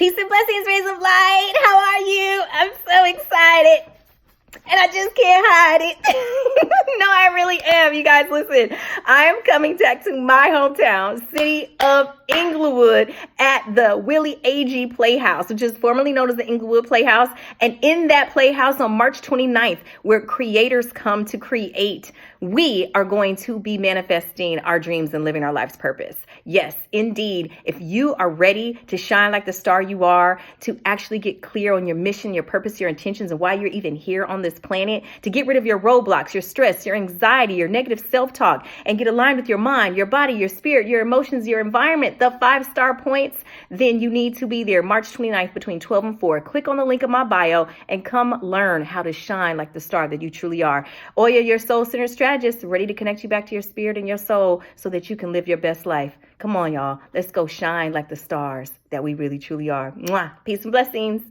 Peace and blessings, rays of light. How are you? I'm so excited. And I just can't hide it. No, I really am. You guys, listen. I am coming back to my hometown, city of Inglewood, at the Willie Agee Playhouse, which is formerly known as the Inglewood Playhouse. And in that playhouse on March 29th, where creators come to create, we are going to be manifesting our dreams and living our life's purpose. Yes, indeed. If you are ready to shine like the star you are, to actually get clear on your mission, your purpose, your intentions, and why you're even here on this planet, to get rid of your roadblocks, your stress, your anxiety, your negative self-talk, and get aligned with your mind, your body, your spirit, your emotions, your environment, the 5-star points, then you need to be there March 29th between 12 and 4. Click on the link in my bio and come learn how to shine like the star that you truly are. Oya, your soul-centered strategist, ready to connect you back to your spirit and your soul so that you can live your best life. Come on, y'all. Let's go shine like the stars that we really truly are. Mwah. Peace and blessings.